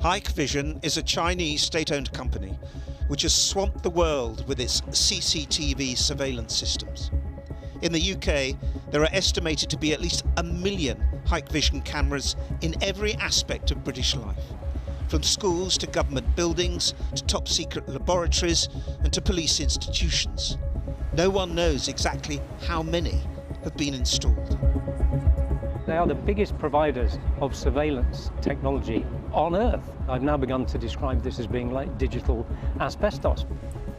Hikvision is a Chinese state-owned company which has swamped the world with its CCTV surveillance systems. In the UK, there are estimated to be at least 1 million Hikvision cameras in every aspect of British life, from schools to government buildings, to top-secret laboratories and to police institutions. No one knows exactly how many have been installed. They are the biggest providers of surveillance technology on Earth. I've now begun to describe this as being like digital asbestos.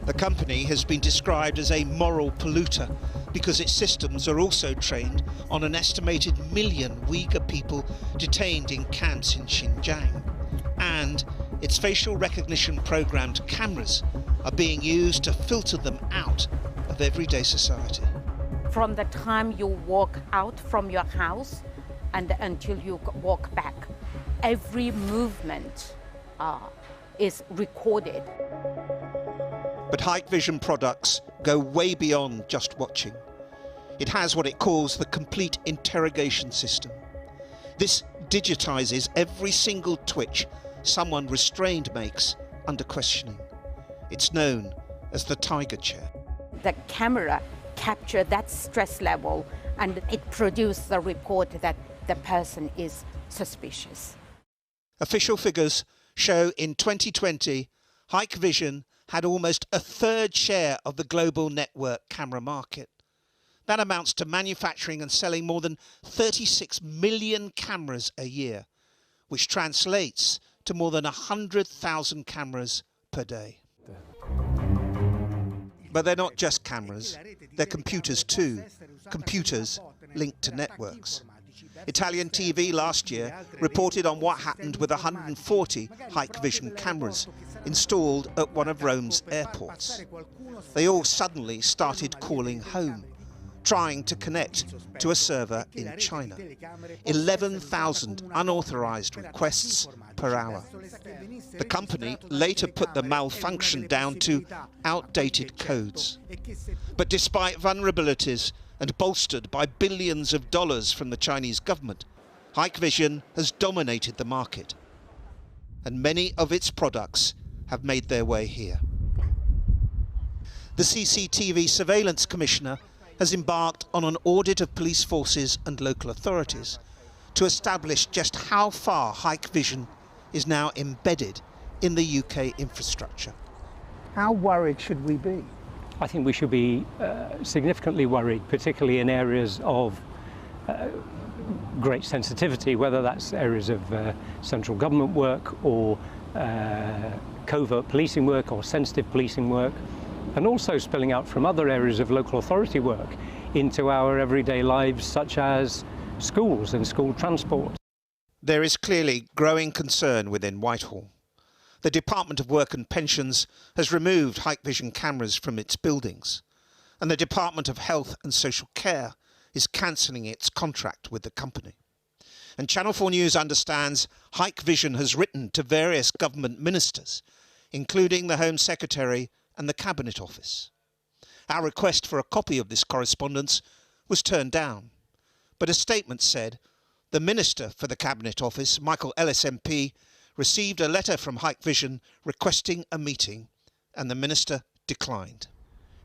The company has been described as a moral polluter because its systems are also trained on an estimated 1 million Uyghur people detained in camps in Xinjiang. And its facial recognition programmed cameras are being used to filter them out of everyday society. From the time you walk out from your house and until you walk back, every movement is recorded. But Hikvision products go way beyond just watching. It has what it calls the complete interrogation system. This digitizes every single twitch someone restrained makes under questioning. It's known as the tiger chair. The camera captures that stress level and it produces the report that the person is suspicious. Official figures show in 2020, Hikvision had almost a third share of the global network camera market. That amounts to manufacturing and selling more than 36 million cameras a year, which translates to more than 100,000 cameras per day. But they're not just cameras, they're computers too, computers linked to networks. Italian TV last year reported on what happened with 140 Hikvision cameras installed at one of Rome's airports. They all suddenly started calling home, trying to connect to a server in China. 11,000 unauthorized requests per hour. The company later put the malfunction down to outdated codes. But despite vulnerabilities and bolstered by billions of dollars from the Chinese government, Hikvision has dominated the market. And many of its products have made their way here. The CCTV Surveillance Commissioner has embarked on an audit of police forces and local authorities to establish just how far Hikvision is now embedded in the UK infrastructure. How worried should we be? I think we should be significantly worried, particularly in areas of great sensitivity, whether that's areas of central government work or covert policing work or sensitive policing work, and also spilling out from other areas of local authority work into our everyday lives, such as schools and school transport. There is clearly growing concern within Whitehall. The Department of Work and Pensions has removed Hikvision cameras from its buildings, and the Department of Health and Social Care is cancelling its contract with the company. And Channel 4 News understands Hikvision has written to various government ministers, including the Home Secretary and the Cabinet Office. Our request for a copy of this correspondence was turned down, but a statement said the Minister for the Cabinet Office, Michael Ellis MP, received a letter from Hikvision requesting a meeting, and the Minister declined.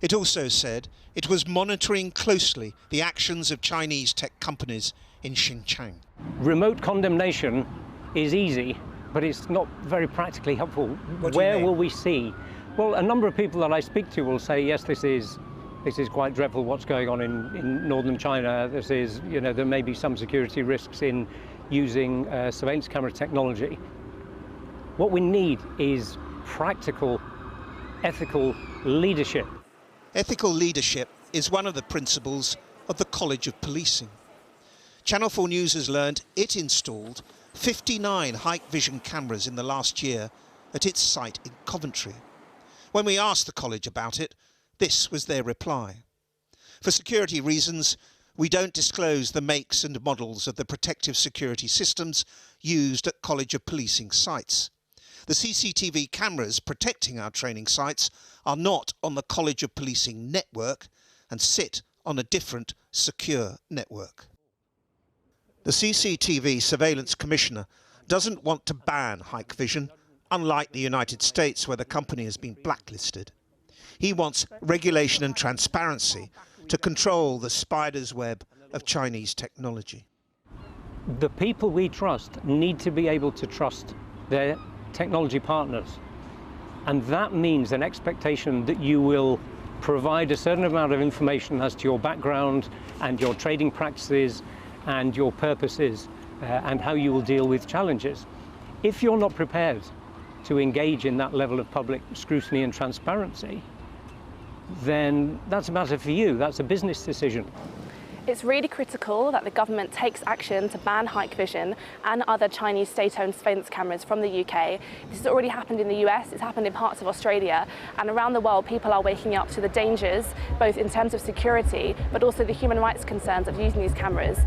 It also said it was monitoring closely the actions of Chinese tech companies in Xinjiang. Remote condemnation is easy, but it's not very practically helpful. Where will we see? Well, a number of people that I speak to will say, yes, this is quite dreadful what's going on in northern China. This is, there may be some security risks in using surveillance camera technology. What we need is practical, ethical leadership. Ethical leadership is one of the principles of the College of Policing. Channel 4 News has learned it installed 59 Hikvision cameras in the last year at its site in Coventry. When we asked the college about it, this was their reply. For security reasons, we don't disclose the makes and models of the protective security systems used at College of Policing sites. The CCTV cameras protecting our training sites are not on the College of Policing network and sit on a different secure network. The CCTV Surveillance Commissioner doesn't want to ban Hikvision, unlike the United States where the company has been blacklisted. He wants regulation and transparency to control the spider's web of Chinese technology. The people we trust need to be able to trust their technology partners. And that means an expectation that you will provide a certain amount of information as to your background and your trading practices and your purposes and how you will deal with challenges. If you're not prepared to engage in that level of public scrutiny and transparency, then that's a matter for you. That's a business decision. It's really critical that the government takes action to ban Hikvision and other Chinese state-owned surveillance cameras from the UK. This has already happened in the US, it's happened in parts of Australia, and around the world people are waking up to the dangers, both in terms of security, but also the human rights concerns of using these cameras.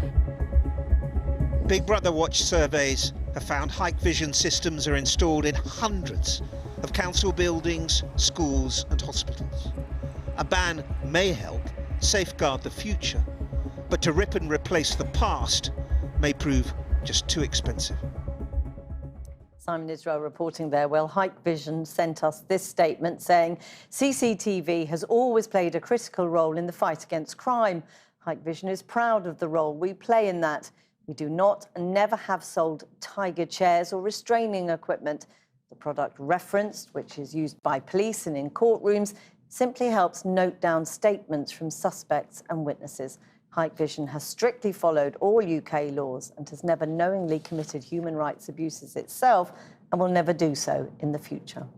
Big Brother Watch surveys have found Hikvision systems are installed in hundreds of council buildings, schools and hospitals. A ban may help safeguard the future, but to rip and replace the past may prove just too expensive. Simon Israel reporting there. Well, Hikvision sent us this statement saying CCTV has always played a critical role in the fight against crime. Hikvision is proud of the role we play in that. We do not and never have sold tiger chairs or restraining equipment. The product referenced, which is used by police and in courtrooms, simply helps note down statements from suspects and witnesses. Hikvision has strictly followed all UK laws and has never knowingly committed human rights abuses itself and will never do so in the future.